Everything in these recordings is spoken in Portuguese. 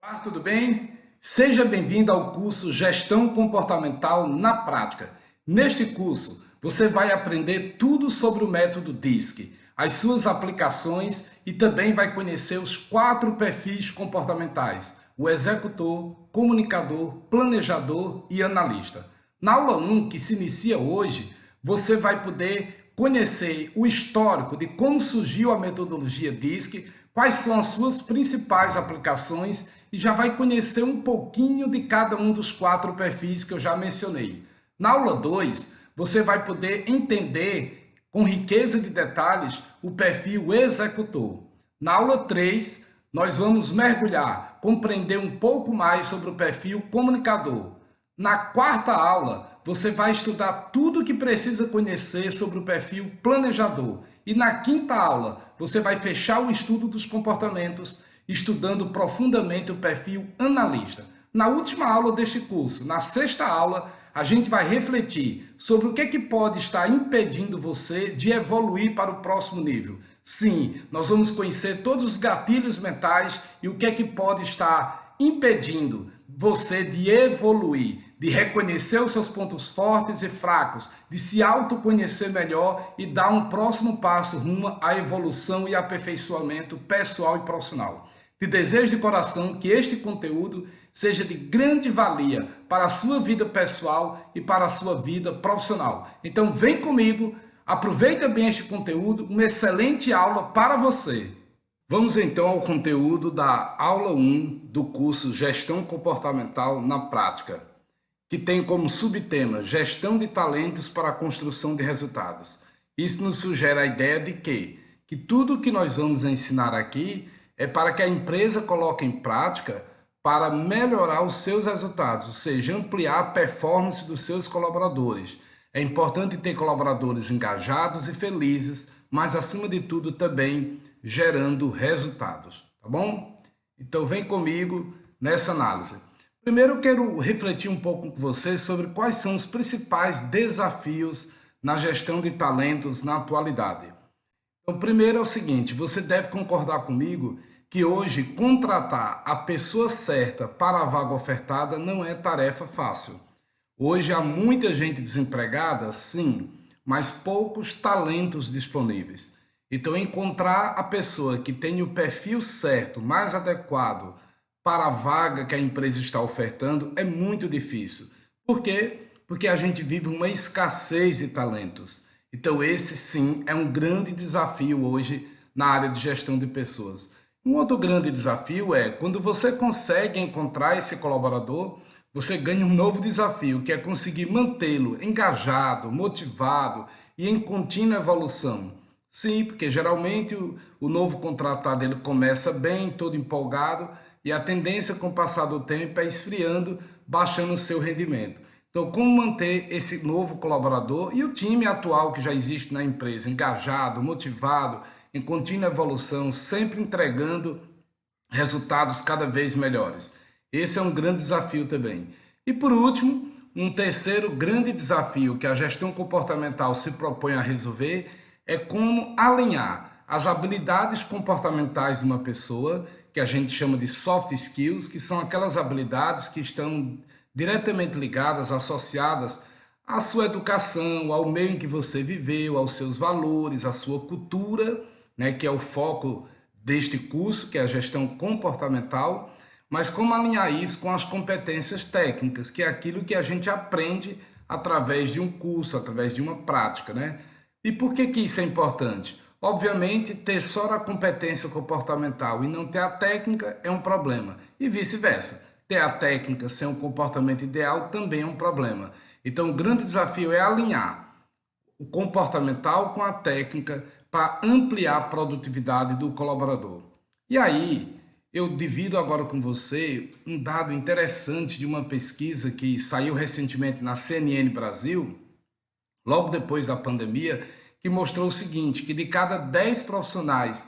Olá, tudo bem? Seja bem-vindo ao curso Gestão Comportamental na Prática. Neste curso, você vai aprender tudo sobre o método DISC, as suas aplicações e também vai conhecer os 4 perfis comportamentais: o executor, comunicador, planejador e analista. Na aula 1, que se inicia hoje, você vai poder conhecer o histórico de como surgiu a metodologia DISC, quais são as suas principais aplicações e já vai conhecer um pouquinho de cada um dos 4 perfis que eu já mencionei. Na aula 2, você vai poder entender com riqueza de detalhes o perfil executor. Na aula 3, nós vamos mergulhar, compreender um pouco mais sobre o perfil comunicador. Na quarta aula, você vai estudar tudo o que precisa conhecer sobre o perfil planejador. E na quinta aula, você vai fechar o estudo dos comportamentos, estudando profundamente o perfil analista. Na última aula deste curso, na sexta aula, a gente vai refletir sobre o que é que pode estar impedindo você de evoluir para o próximo nível. Sim, nós vamos conhecer todos os gatilhos mentais e o que é que pode estar impedindo você de evoluir, de reconhecer os seus pontos fortes e fracos, de se autoconhecer melhor e dar um próximo passo rumo à evolução e aperfeiçoamento pessoal e profissional. Te desejo de coração que este conteúdo seja de grande valia para a sua vida pessoal e para a sua vida profissional. Então vem comigo, aproveita bem este conteúdo, uma excelente aula para você. Vamos então ao conteúdo da aula 1 do curso Gestão Comportamental na Prática, que tem como subtema Gestão de Talentos para a Construção de Resultados. Isso nos sugere a ideia de que tudo o que nós vamos ensinar aqui é para que a empresa coloque em prática para melhorar os seus resultados, ou seja, ampliar a performance dos seus colaboradores. É importante ter colaboradores engajados e felizes, mas acima de tudo também gerando resultados, tá bom? Então vem comigo nessa análise. Primeiro eu quero refletir um pouco com você sobre quais são os principais desafios na gestão de talentos na atualidade. Então, primeiro é o seguinte, você deve concordar comigo que hoje contratar a pessoa certa para a vaga ofertada não é tarefa fácil. Hoje há muita gente desempregada, sim, mas poucos talentos disponíveis. Então, encontrar a pessoa que tem o perfil certo, mais adequado para a vaga que a empresa está ofertando é muito difícil. Por quê? Porque a gente vive uma escassez de talentos. Então, esse sim é um grande desafio hoje na área de gestão de pessoas. Um outro grande desafio é quando você consegue encontrar esse colaborador, você ganha um novo desafio, que é conseguir mantê-lo engajado, motivado e em contínua evolução. Sim, porque geralmente o novo contratado ele começa bem, todo empolgado, e a tendência com o passar do tempo é esfriando, baixando o seu rendimento. Então, como manter esse novo colaborador e o time atual que já existe na empresa, engajado, motivado, em contínua evolução, sempre entregando resultados cada vez melhores. Esse é um grande desafio também. E por último, um terceiro grande desafio que a gestão comportamental se propõe a resolver é como alinhar as habilidades comportamentais de uma pessoa, que a gente chama de soft skills, que são aquelas habilidades que estão diretamente ligadas, associadas à sua educação, ao meio em que você viveu, aos seus valores, à sua cultura, né, que é o foco deste curso, que é a gestão comportamental, mas como alinhar isso com as competências técnicas, que é aquilo que a gente aprende através de um curso, através de uma prática, né? E por que isso é importante? Obviamente, ter só a competência comportamental e não ter a técnica é um problema, e vice-versa. Ter a técnica sem um comportamento ideal também é um problema. Então, o grande desafio é alinhar o comportamental com a técnica para ampliar a produtividade do colaborador. E aí, eu divido agora com você um dado interessante de uma pesquisa que saiu recentemente na CNN Brasil, logo depois da pandemia, que mostrou o seguinte, que de cada 10 profissionais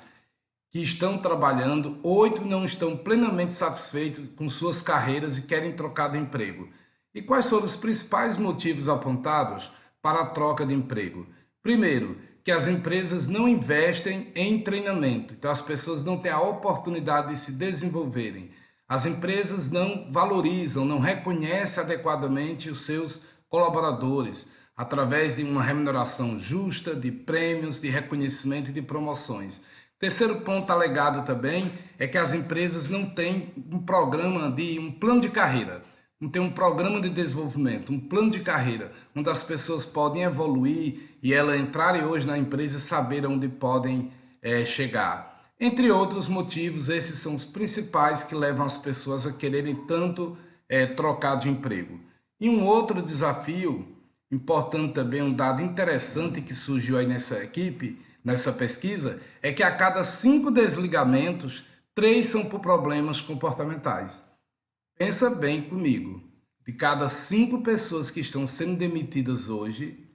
que estão trabalhando, 8 não estão plenamente satisfeitos com suas carreiras e querem trocar de emprego. E quais foram os principais motivos apontados para a troca de emprego? Primeiro, que as empresas não investem em treinamento, então as pessoas não têm a oportunidade de se desenvolverem. As empresas não valorizam, não reconhecem adequadamente os seus colaboradores através de uma remuneração justa, de prêmios, de reconhecimento e de promoções. Terceiro ponto alegado também é que as empresas não têm um plano de carreira, não tem um programa de desenvolvimento, um plano de carreira, onde as pessoas podem evoluir e elas entrarem hoje na empresa e saber onde podem chegar. Entre outros motivos, esses são os principais que levam as pessoas a quererem tanto trocar de emprego. E um outro desafio importante também, um dado interessante que surgiu aí nessa equipe, nessa pesquisa, é que a cada 5 desligamentos, 3 são por problemas comportamentais. Pensa bem comigo, de cada 5 pessoas que estão sendo demitidas hoje,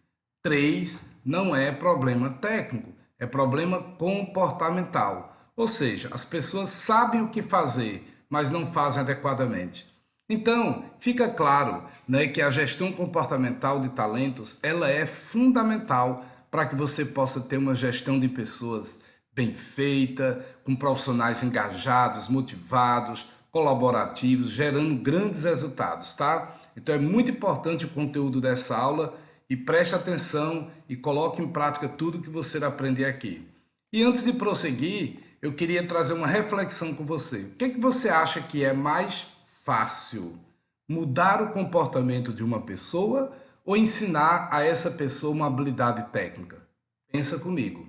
3 não é problema técnico, é problema comportamental. Ou seja, as pessoas sabem o que fazer, mas não fazem adequadamente. Então, fica claro, né, que a gestão comportamental de talentos, ela é fundamental para que você possa ter uma gestão de pessoas bem feita, com profissionais engajados, motivados, colaborativos, gerando grandes resultados, tá? Então é muito importante o conteúdo dessa aula e preste atenção e coloque em prática tudo que você aprender aqui. E antes de prosseguir, eu queria trazer uma reflexão com você. O que é que você acha que é mais fácil? Mudar o comportamento de uma pessoa ou ensinar a essa pessoa uma habilidade técnica? Pensa comigo.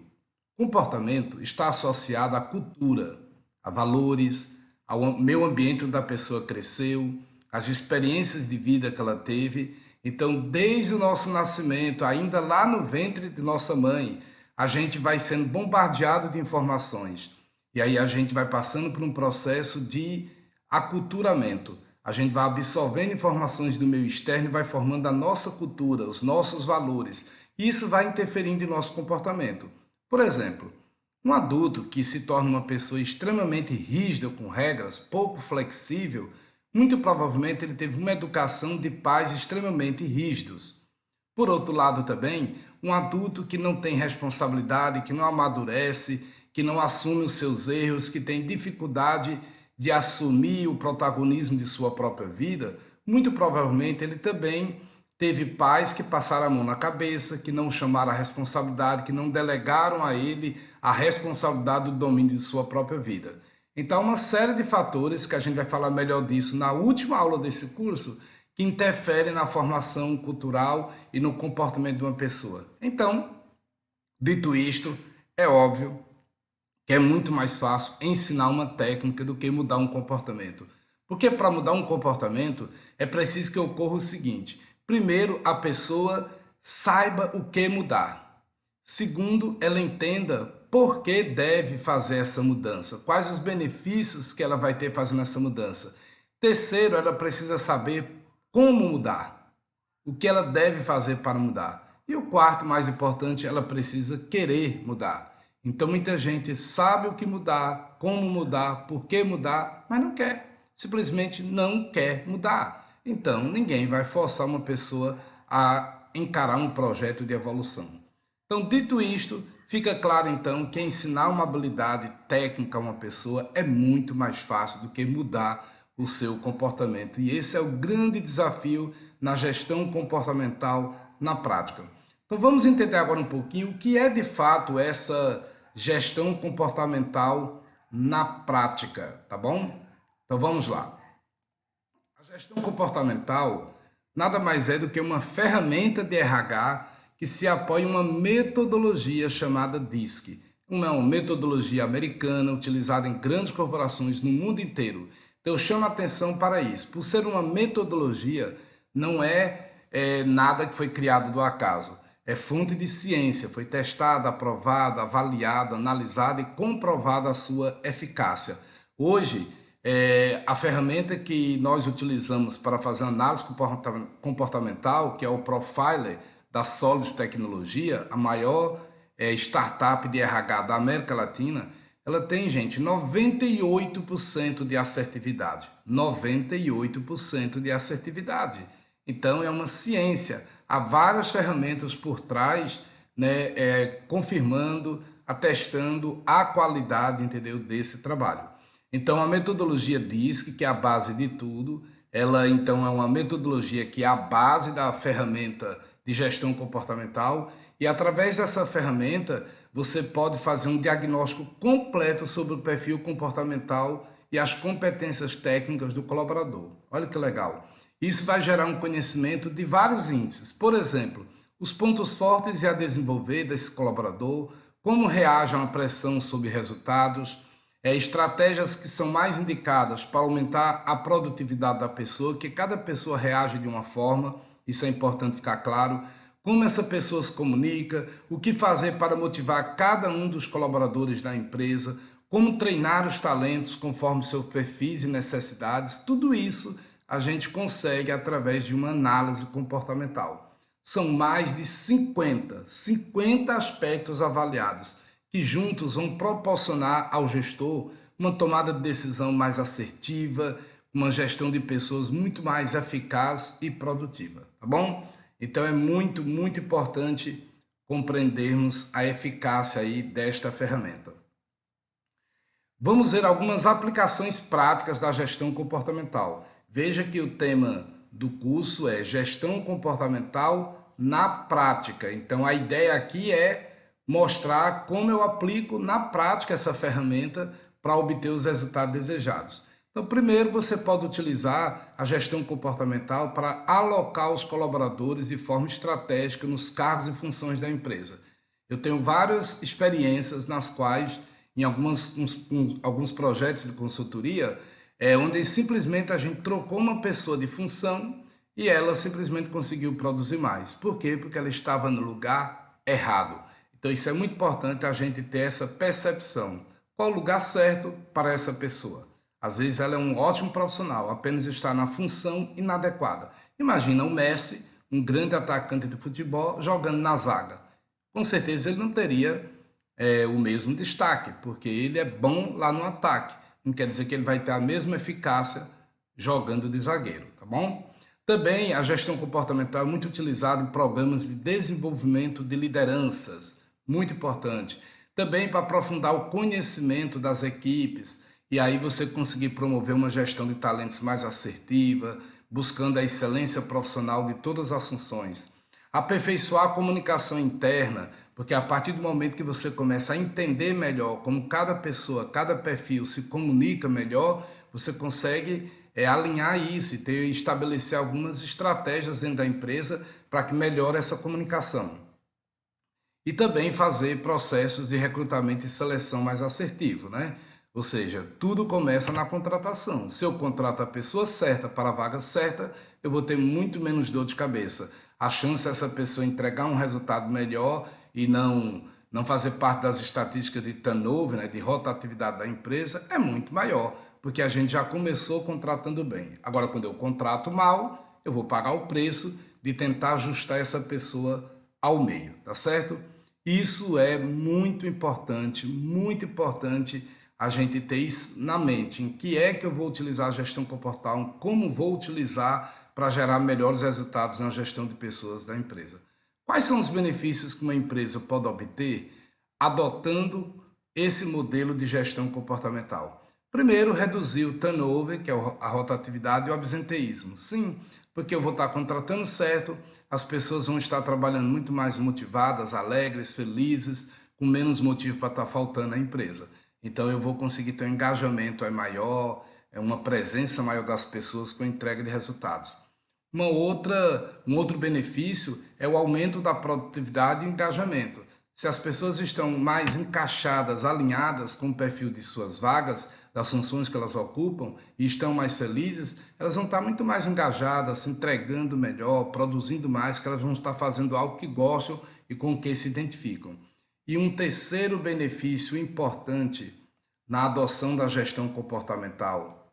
Comportamento está associado à cultura, a valores, ao meio ambiente onde a pessoa cresceu, às experiências de vida que ela teve. Então, desde o nosso nascimento, ainda lá no ventre de nossa mãe, a gente vai sendo bombardeado de informações. E aí a gente vai passando por um processo de aculturamento. A gente vai absorvendo informações do meio externo e vai formando a nossa cultura, os nossos valores. E isso vai interferindo em nosso comportamento. Por exemplo, um adulto que se torna uma pessoa extremamente rígida com regras, pouco flexível, muito provavelmente ele teve uma educação de pais extremamente rígidos. Por outro lado também, um adulto que não tem responsabilidade, que não amadurece, que não assume os seus erros, que tem dificuldade de assumir o protagonismo de sua própria vida, muito provavelmente ele também teve pais que passaram a mão na cabeça, que não chamaram a responsabilidade, que não delegaram a ele a responsabilidade do domínio de sua própria vida. Então, uma série de fatores, que a gente vai falar melhor disso na última aula desse curso, que interferem na formação cultural e no comportamento de uma pessoa. Então, dito isto, é óbvio que é muito mais fácil ensinar uma técnica do que mudar um comportamento. Porque para mudar um comportamento é preciso que ocorra o seguinte: primeiro, a pessoa saiba o que mudar. Segundo, ela entenda por que deve fazer essa mudança, quais os benefícios que ela vai ter fazendo essa mudança. Terceiro, ela precisa saber como mudar, o que ela deve fazer para mudar. E o quarto, mais importante, ela precisa querer mudar. Então, muita gente sabe o que mudar, como mudar, por que mudar, mas não quer. Simplesmente não quer mudar. Então, ninguém vai forçar uma pessoa a encarar um projeto de evolução. Então, dito isto, fica claro então que ensinar uma habilidade técnica a uma pessoa é muito mais fácil do que mudar o seu comportamento. E esse é o grande desafio na gestão comportamental na prática. Então vamos entender agora um pouquinho o que é de fato essa gestão comportamental na prática, tá bom? Então vamos lá. A gestão comportamental nada mais é do que uma ferramenta de RH que se apoia em uma metodologia chamada DISC. Uma metodologia americana utilizada em grandes corporações no mundo inteiro. Então eu chamo a atenção para isso. Por ser uma metodologia, não é nada que foi criado do acaso. É fonte de ciência, foi testada, aprovada, avaliada, analisada e comprovada a sua eficácia. Hoje, a ferramenta que nós utilizamos para fazer análise comportamental, que é o Profiler da Solid Tecnologia, a maior startup de RH da América Latina, ela tem, gente, 98% de assertividade. 98% de assertividade. Então, é uma ciência. Há várias ferramentas por trás, né, confirmando, atestando a qualidade, entendeu, desse trabalho. Então, a metodologia DISC, que é a base de tudo, ela então é uma metodologia que é a base da ferramenta de gestão comportamental e através dessa ferramenta você pode fazer um diagnóstico completo sobre o perfil comportamental e as competências técnicas do colaborador. Olha que legal. Isso vai gerar um conhecimento de vários índices. Por exemplo, os pontos fortes e a desenvolver desse colaborador, como reage a uma pressão sobre resultados, estratégias que são mais indicadas para aumentar a produtividade da pessoa, que cada pessoa reage de uma forma, isso é importante ficar claro, como essa pessoa se comunica, o que fazer para motivar cada um dos colaboradores da empresa, como treinar os talentos conforme seus perfis e necessidades, tudo isso a gente consegue através de uma análise comportamental. São mais de 50 aspectos avaliados, que juntos vão proporcionar ao gestor uma tomada de decisão mais assertiva, uma gestão de pessoas muito mais eficaz e produtiva, tá bom? Então é muito importante compreendermos a eficácia aí desta ferramenta. Vamos ver algumas aplicações práticas da gestão comportamental. Veja que o tema do curso é gestão comportamental na prática. Então a ideia aqui é mostrar como eu aplico na prática essa ferramenta para obter os resultados desejados. Então, primeiro, você pode utilizar a gestão comportamental para alocar os colaboradores de forma estratégica nos cargos e funções da empresa. Eu tenho várias experiências nas quais, em alguns projetos de consultoria, onde simplesmente a gente trocou uma pessoa de função e ela simplesmente conseguiu produzir mais. Por quê? Porque ela estava no lugar errado. Então, isso é muito importante a gente ter essa percepção. Qual o lugar certo para essa pessoa? Às vezes ela é um ótimo profissional, apenas está na função inadequada. Imagina o Messi, um grande atacante de futebol, jogando na zaga. Com certeza ele não teria o mesmo destaque, porque ele é bom lá no ataque. Não quer dizer que ele vai ter a mesma eficácia jogando de zagueiro, tá bom? Também a gestão comportamental é muito utilizada em programas de desenvolvimento de lideranças, muito importante. Também para aprofundar o conhecimento das equipes e aí você conseguir promover uma gestão de talentos mais assertiva, buscando a excelência profissional de todas as funções. Aperfeiçoar a comunicação interna, porque a partir do momento que você começa a entender melhor como cada pessoa, cada perfil se comunica melhor, você consegue alinhar isso e estabelecer algumas estratégias dentro da empresa para que melhore essa comunicação. E também fazer processos de recrutamento e seleção mais assertivo, né? Ou seja, tudo começa na contratação. Se eu contrato a pessoa certa para a vaga certa, eu vou ter muito menos dor de cabeça. A chance dessa pessoa entregar um resultado melhor e não fazer parte das estatísticas de turnover, né, de rotatividade da empresa, é muito maior, porque a gente já começou contratando bem. Agora, quando eu contrato mal, eu vou pagar o preço de tentar ajustar essa pessoa ao meio, tá certo? Isso é muito importante a gente ter isso na mente, em que é que eu vou utilizar a gestão comportamental, como vou utilizar para gerar melhores resultados na gestão de pessoas da empresa. Quais são os benefícios que uma empresa pode obter adotando esse modelo de gestão comportamental? Primeiro, reduzir o turnover, que é a rotatividade e o absenteísmo. Sim, porque eu vou estar contratando certo, as pessoas vão estar trabalhando muito mais motivadas, alegres, felizes, com menos motivo para estar faltando à empresa. Então eu vou conseguir ter um engajamento maior, uma presença maior das pessoas com entrega de resultados. Um outro benefício é o aumento da produtividade e engajamento. Se as pessoas estão mais encaixadas, alinhadas com o perfil de suas vagas, das funções que elas ocupam e estão mais felizes, elas vão estar muito mais engajadas, se entregando melhor, produzindo mais, que elas vão estar fazendo algo que gostam e com o que se identificam. E um terceiro benefício importante na adoção da gestão comportamental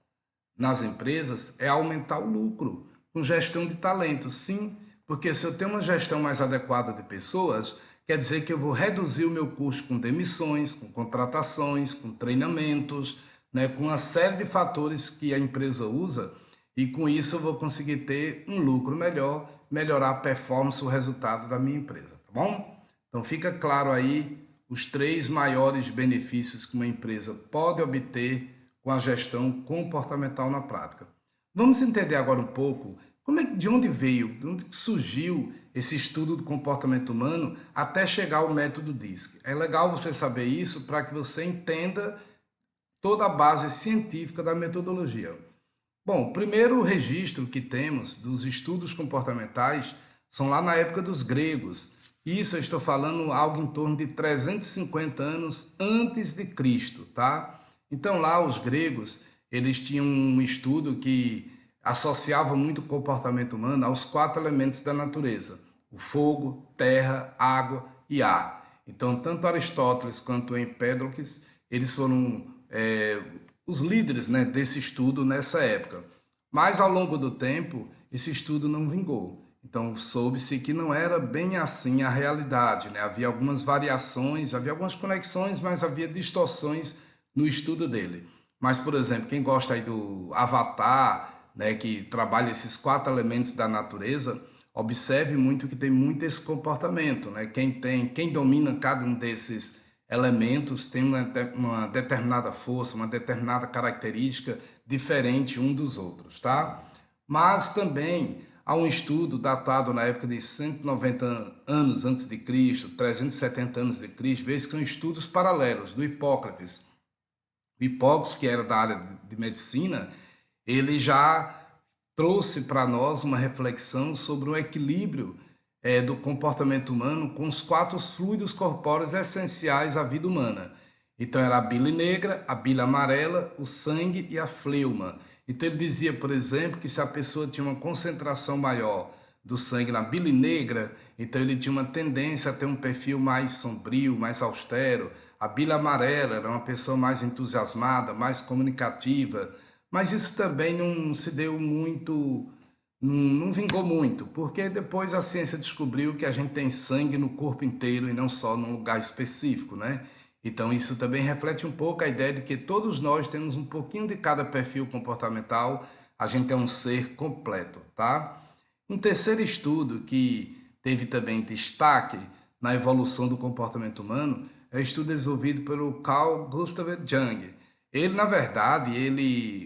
nas empresas é aumentar o lucro com gestão de talentos. Sim, porque se eu tenho uma gestão mais adequada de pessoas, quer dizer que eu vou reduzir o meu custo com demissões, com contratações, com treinamentos, né, com uma série de fatores que a empresa usa e com isso eu vou conseguir ter um lucro melhor, melhorar a performance, o resultado da minha empresa, tá bom? Então fica claro aí os 3 maiores benefícios que uma empresa pode obter com a gestão comportamental na prática. Vamos entender agora um pouco de onde veio, de onde surgiu esse estudo do comportamento humano até chegar ao método DISC. É legal você saber isso para que você entenda toda a base científica da metodologia. Bom, o primeiro registro que temos dos estudos comportamentais são lá na época dos gregos. Isso eu estou falando algo em torno de 350 anos antes de Cristo, tá? Então lá os gregos, eles tinham um estudo que associava muito o comportamento humano aos 4 elementos da natureza: o fogo, terra, água e ar. Então tanto Aristóteles quanto Empédocles, eles foram os líderes, né, desse estudo nessa época. Mas ao longo do tempo, esse estudo não vingou. Então soube-se que não era bem assim a realidade, né? Havia algumas variações, havia algumas conexões, mas havia distorções no estudo dele. Mas, por exemplo, quem gosta aí do Avatar, né, que trabalha esses 4 elementos da natureza, observe muito que tem muito esse comportamento, né? Quem domina cada um desses elementos tem uma determinada força, uma determinada característica diferente um dos outros, tá? Mas também há um estudo datado na época de 190 anos antes de Cristo, 370 anos de Cristo, veja que são estudos paralelos do Hipócrates. O Hipócrates, que era da área de medicina, ele já trouxe para nós uma reflexão sobre o equilíbrio do comportamento humano com os 4 fluidos corpóreos essenciais à vida humana. Então era a bile negra, a bile amarela, o sangue e a fleuma. Então ele dizia, por exemplo, que se a pessoa tinha uma concentração maior do sangue na bile negra, então ele tinha uma tendência a ter um perfil mais sombrio, mais austero. A bile amarela era uma pessoa mais entusiasmada, mais comunicativa. Mas isso também não se deu muito, não vingou muito, porque depois a ciência descobriu que a gente tem sangue no corpo inteiro e não só num lugar específico, né? Então isso também reflete um pouco a ideia de que todos nós temos um pouquinho de cada perfil comportamental, a gente é um ser completo, tá? Um terceiro estudo que teve também destaque na evolução do comportamento humano é o estudo desenvolvido pelo Carl Gustav Jung. Ele, na verdade,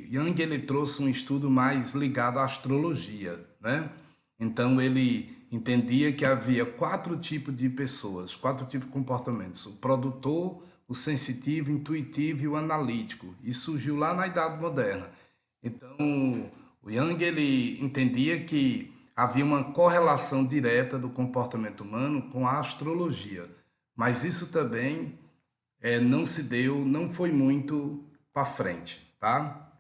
Jung ele trouxe um estudo mais ligado à astrologia, né? Então ele entendia que havia 4 tipos de pessoas, 4 tipos de comportamentos: o produtor, o sensitivo, o intuitivo e o analítico. E surgiu lá na Idade Moderna. Então, o Jung ele entendia que havia uma correlação direta do comportamento humano com a astrologia, mas isso também não se deu, não foi muito para frente, tá?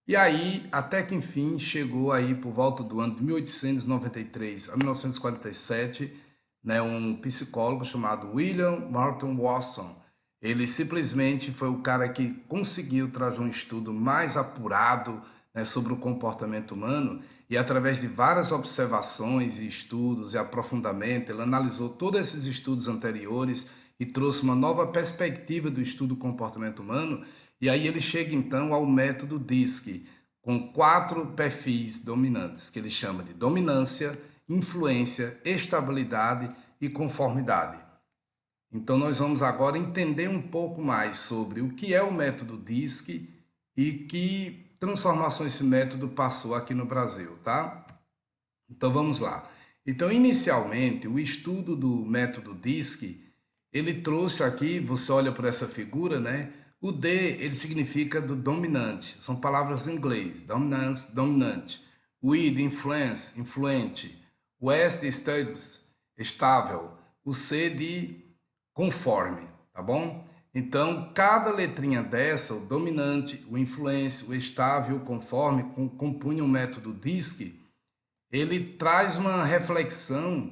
E aí, até que enfim, chegou aí por volta do ano de 1893 a 1947, né, um psicólogo chamado William Morton Watson. Ele simplesmente foi o cara que conseguiu trazer um estudo mais apurado, né, sobre o comportamento humano, e através de várias observações e estudos e aprofundamento, ele analisou todos esses estudos anteriores e trouxe uma nova perspectiva do estudo do comportamento humano. E aí ele chega então ao método DISC, com 4 perfis dominantes, que ele chama de dominância, influência, estabilidade e conformidade. Então nós vamos agora entender um pouco mais sobre o que é o método DISC e que transformações esse método passou aqui no Brasil, tá? Então vamos lá. Então inicialmente o estudo do método DISC, ele trouxe aqui, você olha para essa figura, né? O D, ele significa do dominante. São palavras em inglês. Dominance, dominante. O I, de influence, influente. O S, de status, estável. O C, de conforme, tá bom? Então, cada letrinha dessa, o dominante, o influence, o estável, o conforme, compunham o método DISC, ele traz uma reflexão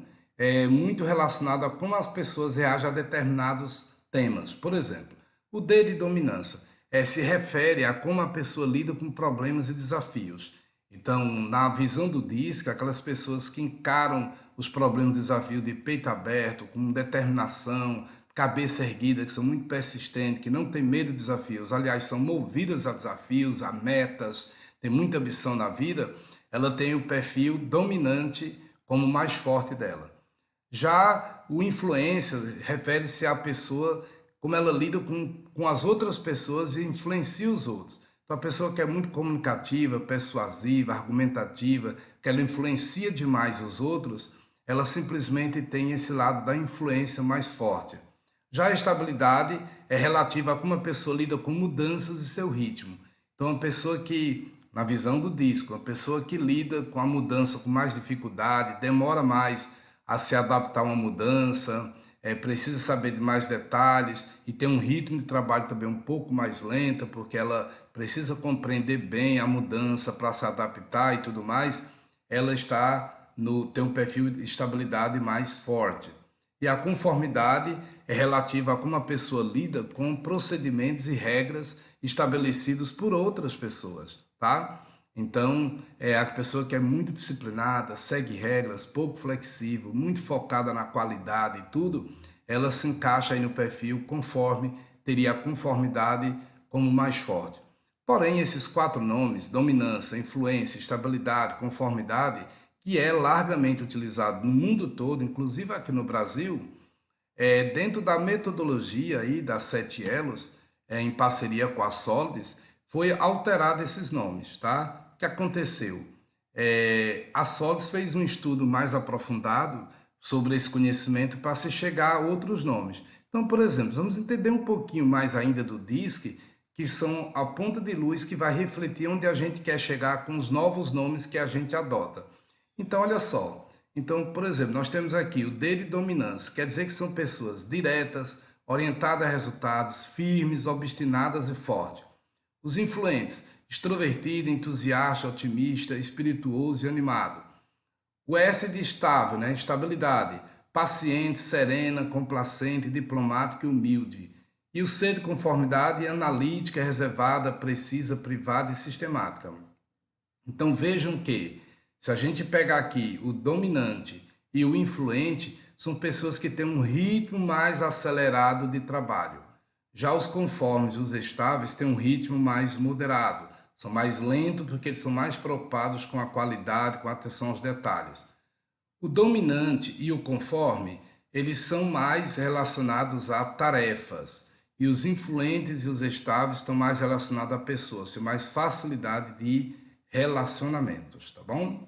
muito relacionada a como as pessoas reagem a determinados temas. Por exemplo, o D de dominância se refere a como a pessoa lida com problemas e desafios. Então, na visão do DISC, aquelas pessoas que encaram os problemas e desafios de peito aberto, com determinação, cabeça erguida, que são muito persistentes, que não têm medo de desafios, aliás, são movidas a desafios, a metas, têm muita ambição na vida, ela tem o perfil dominante como mais forte dela. Já o influencer refere-se à pessoa, como ela lida com as outras pessoas e influencia os outros. Então, Então, a pessoa que é muito comunicativa, persuasiva, argumentativa, que ela influencia demais os outros, ela simplesmente tem esse lado da influência mais forte. Já a estabilidade é relativa a como a pessoa lida com mudanças e seu ritmo. Então, uma pessoa que, na visão do disco, uma pessoa que lida com a mudança com mais dificuldade, demora mais a se adaptar a uma mudança, precisa saber de mais detalhes e tem um ritmo de trabalho também um pouco mais lento, porque ela precisa compreender bem a mudança para se adaptar e tudo mais, ela tem um perfil de estabilidade mais forte. E a conformidade é relativa a como a pessoa lida com procedimentos e regras estabelecidos por outras pessoas, tá? Então, é a pessoa que é muito disciplinada, segue regras, pouco flexível, muito focada na qualidade e tudo, ela se encaixa aí no perfil conforme, teria a conformidade como mais forte. Porém, esses 4 nomes, dominância, influência, estabilidade, conformidade, que é largamente utilizado no mundo todo, inclusive aqui no Brasil, dentro da metodologia aí das 7 elos, em parceria com a Solides, foi alterado esses nomes, tá? O que aconteceu? A Solides fez um estudo mais aprofundado sobre esse conhecimento para se chegar a outros nomes. Então, por exemplo, vamos entender um pouquinho mais ainda do DISC, que são a ponta de luz que vai refletir onde a gente quer chegar com os novos nomes que a gente adota. Então, olha só. Então, por exemplo, nós temos aqui o D de dominância, quer dizer que são pessoas diretas, orientadas a resultados, firmes, obstinadas e fortes. Os influentes, extrovertido, entusiasta, otimista, espirituoso e animado. O S de estável, né? Estabilidade, paciente, serena, complacente, diplomática e humilde. E o C de conformidade, analítica, reservada, precisa, privada e sistemática. Então vejam que, se a gente pegar aqui o dominante e o influente, são pessoas que têm um ritmo mais acelerado de trabalho. Já os conformes, os estáveis, têm um ritmo mais moderado. São mais lentos porque eles são mais preocupados com a qualidade, com a atenção aos detalhes. O dominante e o conforme, eles são mais relacionados a tarefas. E os influentes e os estáveis estão mais relacionados a pessoas, têm mais facilidade de relacionamentos, tá bom?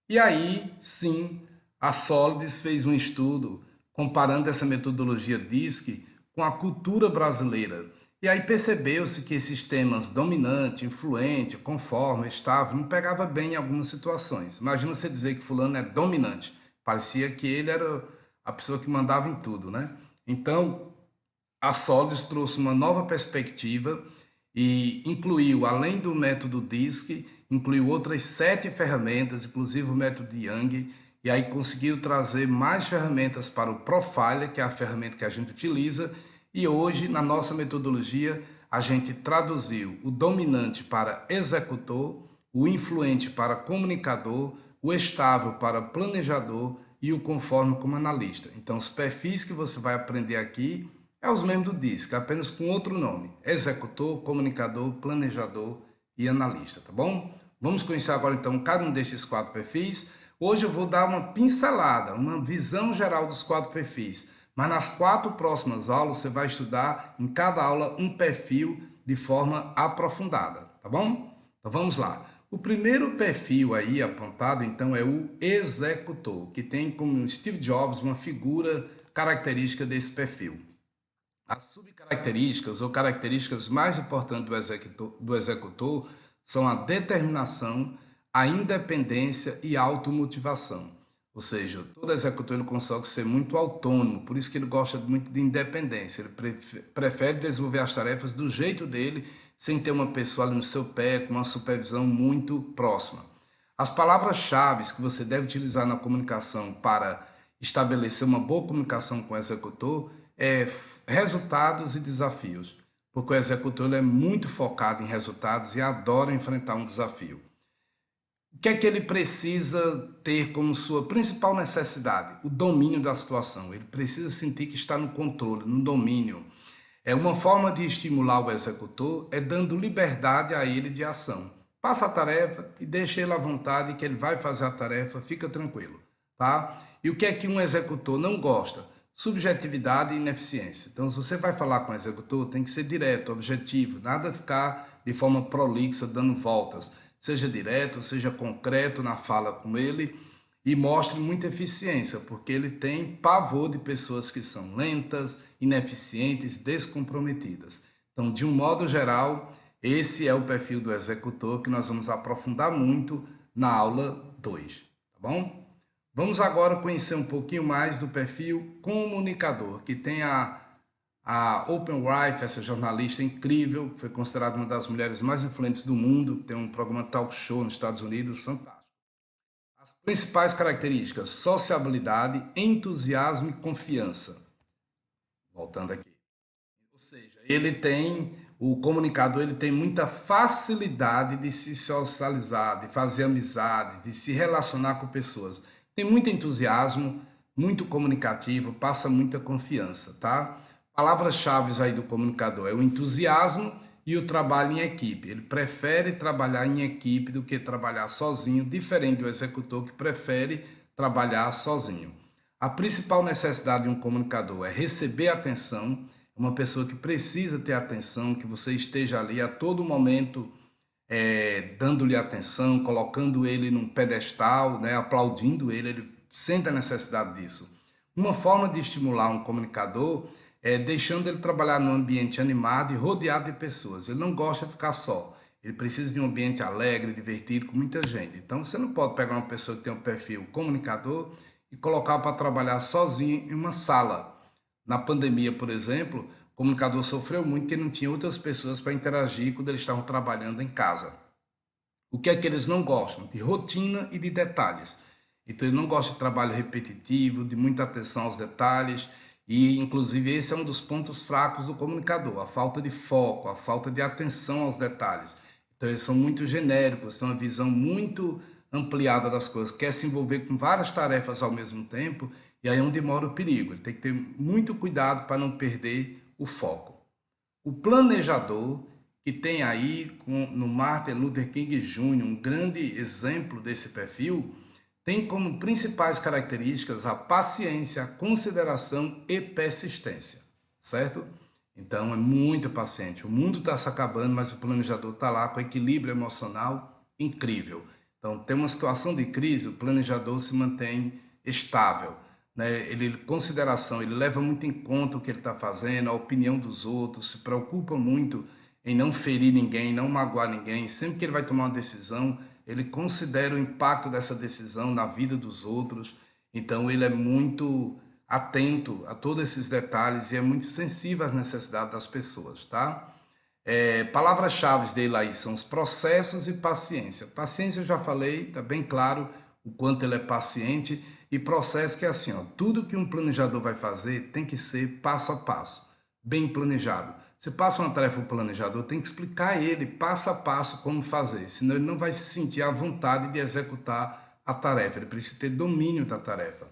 E aí, sim, a Solides fez um estudo comparando essa metodologia DISC com a cultura brasileira. E aí percebeu-se que esses temas dominante, influente, conforme, estável, não pegava bem em algumas situações. Imagina você dizer que fulano é dominante. Parecia que ele era a pessoa que mandava em tudo, né? Então, a Solides trouxe uma nova perspectiva e incluiu, além do método DISC, incluiu outras 7 ferramentas, inclusive o método Young, e aí conseguiu trazer mais ferramentas para o Profiler, que é a ferramenta que a gente utiliza, e hoje, na nossa metodologia, a gente traduziu o dominante para executor, o influente para comunicador, o estável para planejador e o conforme como analista. Então, os perfis que você vai aprender aqui é os mesmos do DISC, apenas com outro nome: executor, comunicador, planejador e analista, tá bom? Vamos conhecer agora então cada um desses 4 perfis. Hoje eu vou dar uma pincelada, uma visão geral dos 4 perfis, mas nas 4 próximas aulas você vai estudar em cada aula um perfil de forma aprofundada, tá bom? Então vamos lá. O primeiro perfil aí apontado então é o executor, que tem como Steve Jobs uma figura característica desse perfil. As subcaracterísticas ou características mais importantes do executor são a determinação, a independência e a automotivação. Ou seja, todo executor ele consegue ser muito autônomo, por isso que ele gosta muito de independência. Ele prefere desenvolver as tarefas do jeito dele, sem ter uma pessoa ali no seu pé, com uma supervisão muito próxima. As palavras-chave que você deve utilizar na comunicação para estabelecer uma boa comunicação com o executor resultados e desafios, porque o executor ele é muito focado em resultados e adora enfrentar um desafio. O que é que ele precisa ter como sua principal necessidade? O domínio da situação. Ele precisa sentir que está no controle, no domínio. Uma forma de estimular o executor dando liberdade a ele de ação. Passa a tarefa e deixa ele à vontade que ele vai fazer a tarefa, fica tranquilo, tá? E o que é que um executor não gosta? subjetividade e ineficiência. Então, se você vai falar com o executor, tem que ser direto, objetivo, nada de ficar de forma prolixa, dando voltas. Seja direto, seja concreto na fala com ele e mostre muita eficiência, porque ele tem pavor de pessoas que são lentas, ineficientes, descomprometidas. Então, de um modo geral, esse é o perfil do executor que nós vamos aprofundar muito na aula 2, tá bom? Vamos agora conhecer um pouquinho mais do perfil comunicador, que tem a Oprah Winfrey, essa jornalista incrível, foi considerada uma das mulheres mais influentes do mundo, tem um programa talk show nos Estados Unidos, fantástico. As principais características: sociabilidade, entusiasmo e confiança. Voltando aqui. Ou seja, o comunicador, ele tem muita facilidade de se socializar, de fazer amizade, de se relacionar com pessoas. Tem muito entusiasmo, muito comunicativo, passa muita confiança, tá? Palavras-chave aí do comunicador é o entusiasmo e o trabalho em equipe. Ele prefere trabalhar em equipe do que trabalhar sozinho, diferente do executor que prefere trabalhar sozinho. A principal necessidade de um comunicador é receber atenção, uma pessoa que precisa ter atenção, que você esteja ali a todo momento dando-lhe atenção, colocando ele num pedestal, né, aplaudindo ele sente a necessidade disso. Uma forma de estimular um comunicador é deixando ele trabalhar num ambiente animado e rodeado de pessoas. Ele não gosta de ficar só. Ele precisa de um ambiente alegre, divertido, com muita gente. Então, você não pode pegar uma pessoa que tem um perfil comunicador e colocar para trabalhar sozinho em uma sala. Na pandemia, por exemplo, o comunicador sofreu muito porque não tinha outras pessoas para interagir quando eles estavam trabalhando em casa. O que é que eles não gostam? De rotina e de detalhes. Então, ele não gosta de trabalho repetitivo, de muita atenção aos detalhes, e inclusive esse é um dos pontos fracos do comunicador, a falta de foco, a falta de atenção aos detalhes. Então, eles são muito genéricos, têm uma visão muito ampliada das coisas, quer se envolver com várias tarefas ao mesmo tempo, e aí é onde mora o perigo. Ele tem que ter muito cuidado para não perder o foco. O planejador, que tem aí no Martin Luther King Jr., um grande exemplo desse perfil, tem como principais características a paciência, a consideração e persistência, certo? Então é muito paciente. O mundo está se acabando, mas o planejador está lá com equilíbrio emocional incrível. Então, tem uma situação de crise, o planejador se mantém estável, né? Consideração, ele leva muito em conta o que ele está fazendo, a opinião dos outros, se preocupa muito em não ferir ninguém, não magoar ninguém. Sempre que ele vai tomar uma decisão, ele considera o impacto dessa decisão na vida dos outros. Então, ele é muito atento a todos esses detalhes e é muito sensível às necessidades das pessoas, tá? Palavras-chave dele aí são os processos e paciência. Paciência eu já falei, tá bem claro o quanto ele é paciente. E processo que é assim, ó, tudo que um planejador vai fazer tem que ser passo a passo, bem planejado. Você passa uma tarefa ao planejador, tem que explicar a ele passo a passo como fazer, senão ele não vai se sentir à vontade de executar a tarefa, ele precisa ter domínio da tarefa.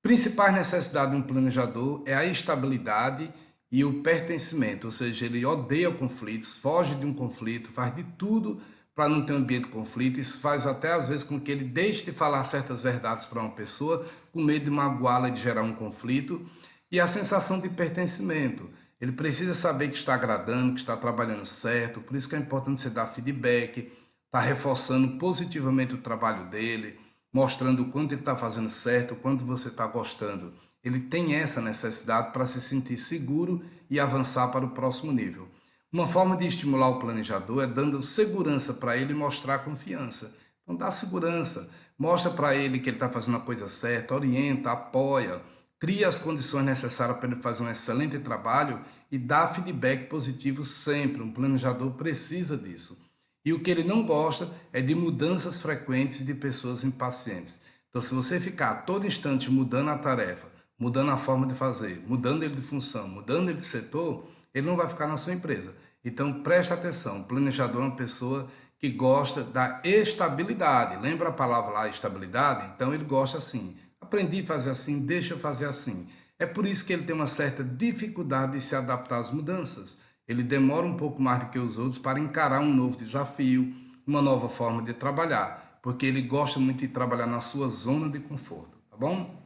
Principais necessidades de um planejador é a estabilidade e o pertencimento, ou seja, ele odeia conflitos, foge de um conflito, faz de tudo para não ter um ambiente de conflito. Isso faz até às vezes com que ele deixe de falar certas verdades para uma pessoa, com medo de magoá-la e de gerar um conflito. E a sensação de pertencimento. Ele precisa saber que está agradando, que está trabalhando certo, por isso que é importante você dar feedback, estar reforçando positivamente o trabalho dele, mostrando o quanto ele está fazendo certo, o quanto você está gostando. Ele tem essa necessidade para se sentir seguro e avançar para o próximo nível. Uma forma de estimular o planejador é dando segurança para ele e mostrar confiança. Então dá segurança, mostra para ele que ele está fazendo a coisa certa, orienta, apoia, cria as condições necessárias para ele fazer um excelente trabalho e dá feedback positivo sempre. Um planejador precisa disso. E o que ele não gosta é de mudanças frequentes de pessoas impacientes. Então, se você ficar a todo instante mudando a tarefa, mudando a forma de fazer, mudando ele de função, mudando ele de setor, ele não vai ficar na sua empresa. Então, preste atenção, o planejador é uma pessoa que gosta da estabilidade. Lembra a palavra lá, estabilidade? Então, ele gosta assim. Aprendi a fazer assim, deixa eu fazer assim. É por isso que ele tem uma certa dificuldade de se adaptar às mudanças. Ele demora um pouco mais do que os outros para encarar um novo desafio, uma nova forma de trabalhar, porque ele gosta muito de trabalhar na sua zona de conforto, tá bom?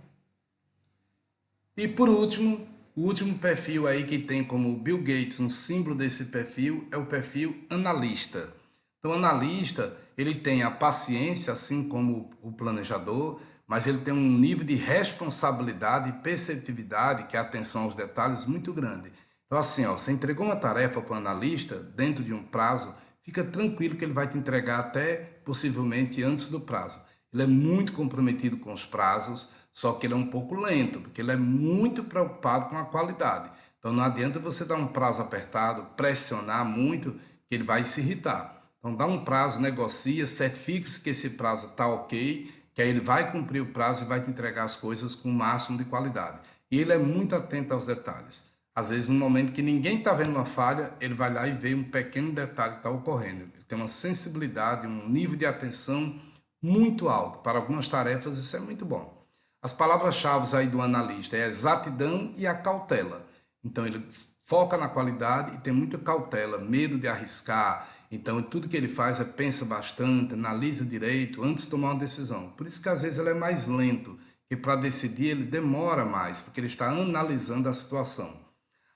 E por último, o último perfil aí que tem como Bill Gates um símbolo desse perfil é o perfil analista. Então, o analista, ele tem a paciência, assim como o planejador, mas ele tem um nível de responsabilidade e perceptividade, que é a atenção aos detalhes, muito grande. Então, assim, ó, você entregou uma tarefa para o analista dentro de um prazo, fica tranquilo que ele vai te entregar até possivelmente antes do prazo. Ele é muito comprometido com os prazos, só que ele é um pouco lento, porque ele é muito preocupado com a qualidade. Então não adianta você dar um prazo apertado, pressionar muito, que ele vai se irritar. Então dá um prazo, negocia, certifique-se que esse prazo está ok, que aí ele vai cumprir o prazo e vai te entregar as coisas com o máximo de qualidade. E ele é muito atento aos detalhes. Às vezes, no momento que ninguém está vendo uma falha, ele vai lá e vê um pequeno detalhe que está ocorrendo. Ele tem uma sensibilidade, um nível de atenção muito alto. Para algumas tarefas, isso é muito bom. As palavras-chave aí do analista é a exatidão e a cautela. Então, ele foca na qualidade e tem muita cautela, medo de arriscar. Então, tudo que ele faz é pensa bastante, analisa direito antes de tomar uma decisão. Por isso que, às vezes, ele é mais lento, que para decidir ele demora mais, porque ele está analisando a situação.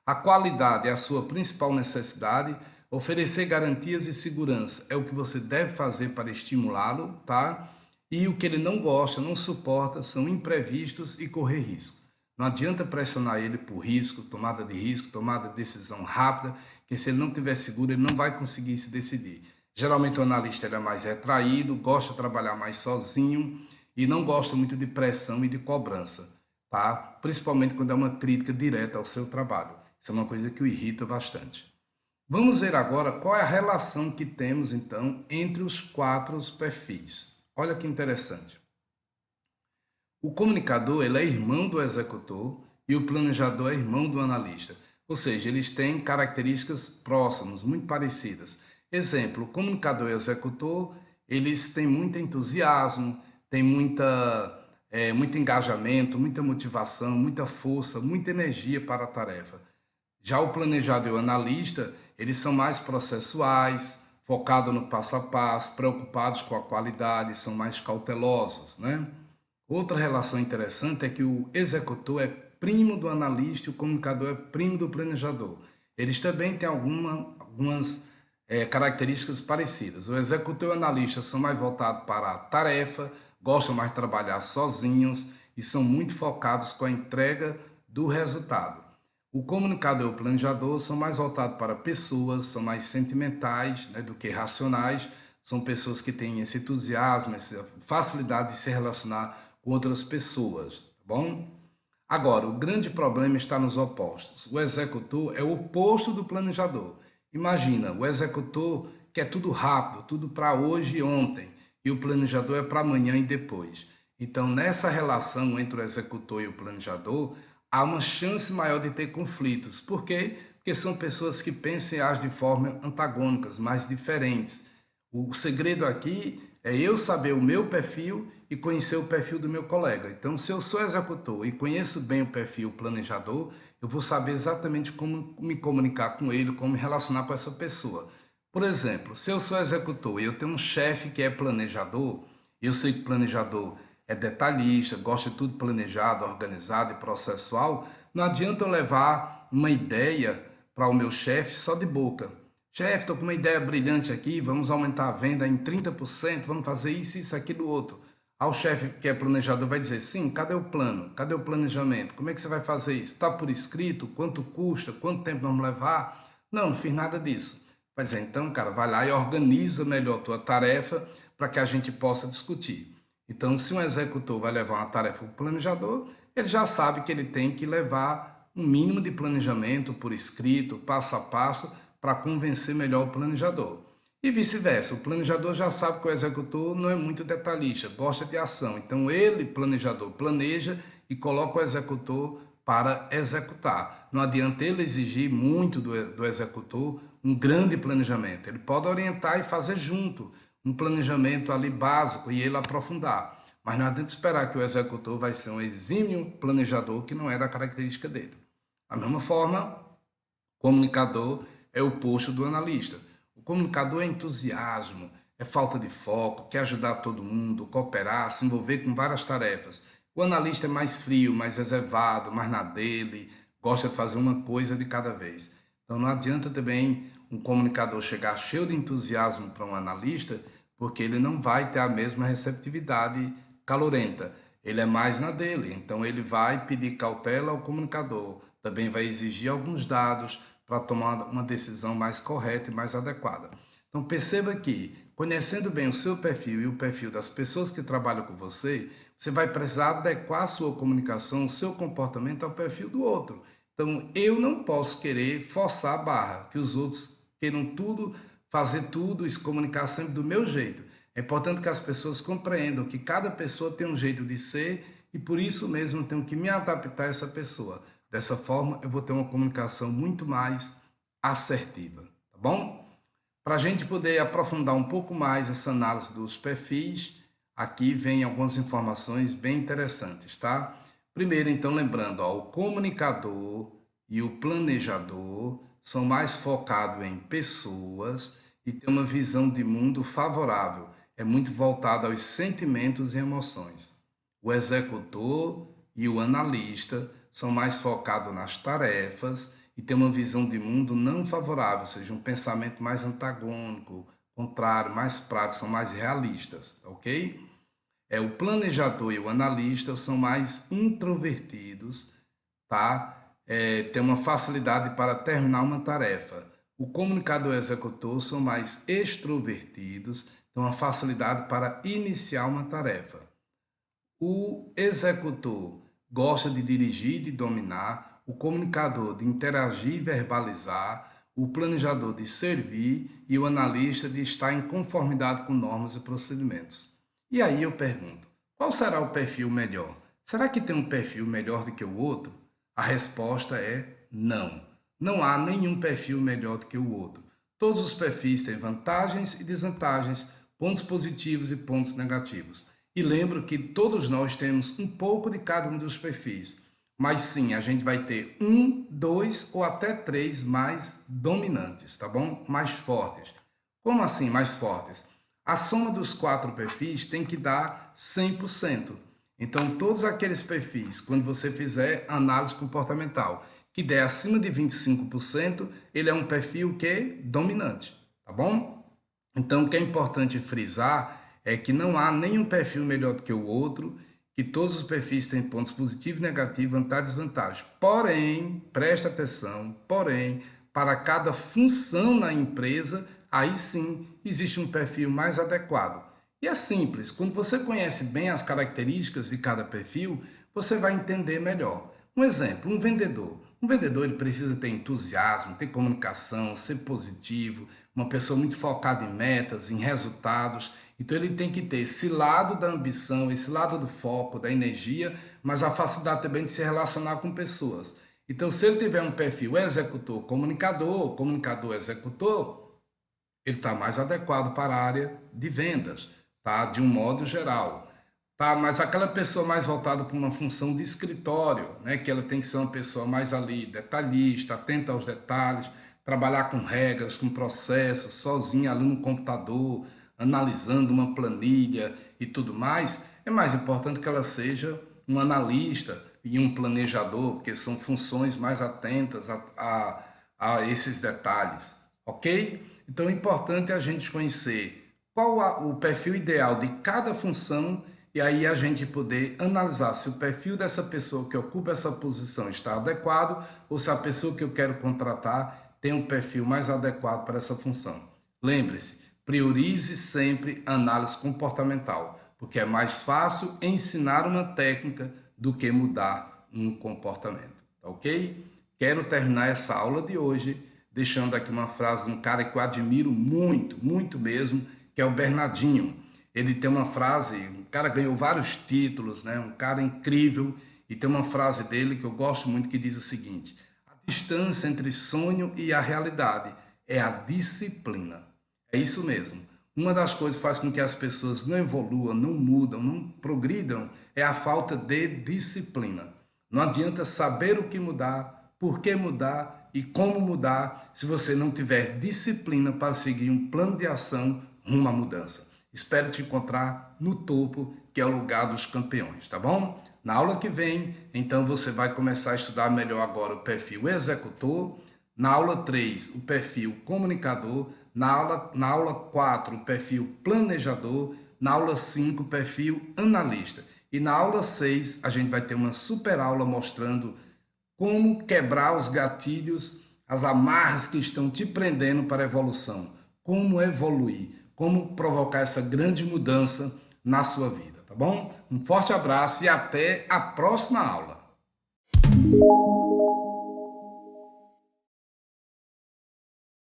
A qualidade é a sua principal necessidade. Oferecer garantias e segurança é o que você deve fazer para estimulá-lo, tá? E o que ele não gosta, não suporta, são imprevistos e correr risco. Não adianta pressionar ele por risco, tomada de decisão rápida, que se ele não estiver seguro, ele não vai conseguir se decidir. Geralmente o analista ele é mais retraído, gosta de trabalhar mais sozinho e não gosta muito de pressão e de cobrança, tá? Principalmente quando é uma crítica direta ao seu trabalho. Isso é uma coisa que o irrita bastante. Vamos ver agora qual é a relação que temos, então, entre os quatro perfis. Olha que interessante. O comunicador ele é irmão do executor e o planejador é irmão do analista. Ou seja, eles têm características próximas, muito parecidas. Exemplo, o comunicador e o executor, eles têm muito entusiasmo, têm muito engajamento, muita motivação, muita força, muita energia para a tarefa. Já o planejador e o analista, eles são mais processuais, focados no passo a passo, preocupados com a qualidade, são mais cautelosos, né? Outra relação interessante é que o executor é primo do analista e o comunicador é primo do planejador. Eles também têm algumas características parecidas. O executor e o analista são mais voltados para a tarefa, gostam mais de trabalhar sozinhos e são muito focados com a entrega do resultado. O comunicador e o planejador são mais voltados para pessoas, são mais sentimentais, né, do que racionais, são pessoas que têm esse entusiasmo, essa facilidade de se relacionar com outras pessoas, tá bom? Agora, o grande problema está nos opostos. O executor é o oposto do planejador. Imagina, o executor quer tudo rápido, tudo para hoje e ontem, e o planejador é para amanhã e depois. Então, nessa relação entre o executor e o planejador, há uma chance maior de ter conflitos. Por quê? Porque são pessoas que pensam e agem de forma antagônicas, mais diferentes. O segredo aqui é eu saber o meu perfil e conhecer o perfil do meu colega. Então, se eu sou executor e conheço bem o perfil planejador, eu vou saber exatamente como me comunicar com ele, como me relacionar com essa pessoa. Por exemplo, se eu sou executor e eu tenho um chefe que é planejador, eu sei que o planejador é detalhista, gosta de tudo planejado, organizado e processual, não adianta eu levar uma ideia para o meu chefe só de boca. Chefe, estou com uma ideia brilhante aqui, vamos aumentar a venda em 30%, vamos fazer isso, isso, aquilo, outro. Ao chefe que é planejador vai dizer, sim, cadê o plano? Cadê o planejamento? Como é que você vai fazer isso? Está por escrito? Quanto custa? Quanto tempo vamos levar? Não, não fiz nada disso. Vai dizer, então, cara, vai lá e organiza melhor a tua tarefa para que a gente possa discutir. Então, se um executor vai levar uma tarefa para o planejador, ele já sabe que ele tem que levar um mínimo de planejamento por escrito, passo a passo, para convencer melhor o planejador. E vice-versa, o planejador já sabe que o executor não é muito detalhista, gosta de ação. Então, ele, planejador, planeja e coloca o executor para executar. Não adianta ele exigir muito do executor um grande planejamento. Ele pode orientar e fazer junto um planejamento ali básico e ele aprofundar. Mas não adianta esperar que o executor vai ser um exímio planejador que não é da característica dele. Da mesma forma, o comunicador é o oposto do analista. O comunicador é entusiasmo, é falta de foco, quer ajudar todo mundo, cooperar, se envolver com várias tarefas. O analista é mais frio, mais reservado, mais na dele, gosta de fazer uma coisa de cada vez. Então não adianta também um comunicador chegar cheio de entusiasmo para um analista, porque ele não vai ter a mesma receptividade calorenta. Ele é mais na dele, então ele vai pedir cautela ao comunicador, também vai exigir alguns dados para tomar uma decisão mais correta e mais adequada. Então perceba que, conhecendo bem o seu perfil e o perfil das pessoas que trabalham com você, você vai precisar adequar a sua comunicação, o seu comportamento ao perfil do outro. Então eu não posso querer forçar a barra, que os outros queiram tudo, fazer tudo e se comunicar sempre do meu jeito. É importante que as pessoas compreendam que cada pessoa tem um jeito de ser e por isso mesmo eu tenho que me adaptar a essa pessoa. Dessa forma eu vou ter uma comunicação muito mais assertiva, tá bom? Para a gente poder aprofundar um pouco mais essa análise dos perfis, aqui vem algumas informações bem interessantes, tá? Primeiro, então, lembrando, ó, o comunicador e o planejador são mais focados em pessoas e têm uma visão de mundo favorável, é muito voltado aos sentimentos e emoções. O executor e o analista são mais focados nas tarefas e têm uma visão de mundo não favorável, ou seja, um pensamento mais antagônico, contrário, mais prático, são mais realistas, ok? O planejador e o analista são mais introvertidos, tá? Tem uma facilidade para terminar uma tarefa. O comunicador e o executor são mais extrovertidos, têm uma facilidade para iniciar uma tarefa. O executor gosta de dirigir e de dominar, o comunicador de interagir e verbalizar, o planejador de servir e o analista de estar em conformidade com normas e procedimentos. E aí eu pergunto, qual será o perfil melhor? Será que tem um perfil melhor do que o outro? A resposta é não. Não há nenhum perfil melhor do que o outro. Todos os perfis têm vantagens e desvantagens, pontos positivos e pontos negativos. E lembro que todos nós temos um pouco de cada um dos perfis. Mas sim, a gente vai ter um, dois ou até três mais dominantes, tá bom? Mais fortes. Como assim mais fortes? A soma dos 4 perfis tem que dar 100%. Então, todos aqueles perfis, quando você fizer análise comportamental, que der acima de 25%, ele é um perfil que é dominante, tá bom? Então, o que é importante frisar é que não há nenhum perfil melhor do que o outro, que todos os perfis têm pontos positivos e negativos, vantagens e desvantagens. Porém, presta atenção, porém, para cada função na empresa, aí sim existe um perfil mais adequado. E é simples, quando você conhece bem as características de cada perfil, você vai entender melhor. Um exemplo, um vendedor. Um vendedor ele precisa ter entusiasmo, ter comunicação, ser positivo, uma pessoa muito focada em metas, em resultados. Então ele tem que ter esse lado da ambição, esse lado do foco, da energia, mas a facilidade também de se relacionar com pessoas. Então se ele tiver um perfil executor, comunicador, executor, ele está mais adequado para a área de vendas, tá? De um modo geral. Tá, mas aquela pessoa mais voltada para uma função de escritório, né, que ela tem que ser uma pessoa mais ali detalhista, atenta aos detalhes, trabalhar com regras, com processos, sozinha ali no computador, analisando uma planilha e tudo mais, é mais importante que ela seja um analista e um planejador, porque são funções mais atentas a esses detalhes, ok? Então é importante a gente conhecer qual o perfil ideal de cada função e aí a gente poder analisar se o perfil dessa pessoa que ocupa essa posição está adequado ou se a pessoa que eu quero contratar tem um perfil mais adequado para essa função. Lembre-se, priorize sempre a análise comportamental, porque é mais fácil ensinar uma técnica do que mudar um comportamento, tá ok? Quero terminar essa aula de hoje deixando aqui uma frase de um cara que eu admiro muito, muito mesmo, que é o Bernardinho. Ele tem uma frase, um cara ganhou vários títulos, né? Um cara incrível, e tem uma frase dele que eu gosto muito que diz o seguinte: a distância entre sonho e a realidade é a disciplina. É isso mesmo. Uma das coisas que faz com que as pessoas não evoluam, não mudam, não progridam é a falta de disciplina. Não adianta saber o que mudar, por que mudar e como mudar se você não tiver disciplina para seguir um plano de ação rumo à mudança. Espero te encontrar no topo, que é o lugar dos campeões, tá bom? Na aula que vem, então você vai começar a estudar melhor agora o perfil executor, na aula 3 o perfil comunicador, na aula 4 o perfil planejador, na aula 5 o perfil analista. E na aula 6 a gente vai ter uma super aula mostrando como quebrar os gatilhos, as amarras que estão te prendendo para a evolução, como evoluir, como provocar essa grande mudança na sua vida, tá bom? Um forte abraço e até a próxima aula.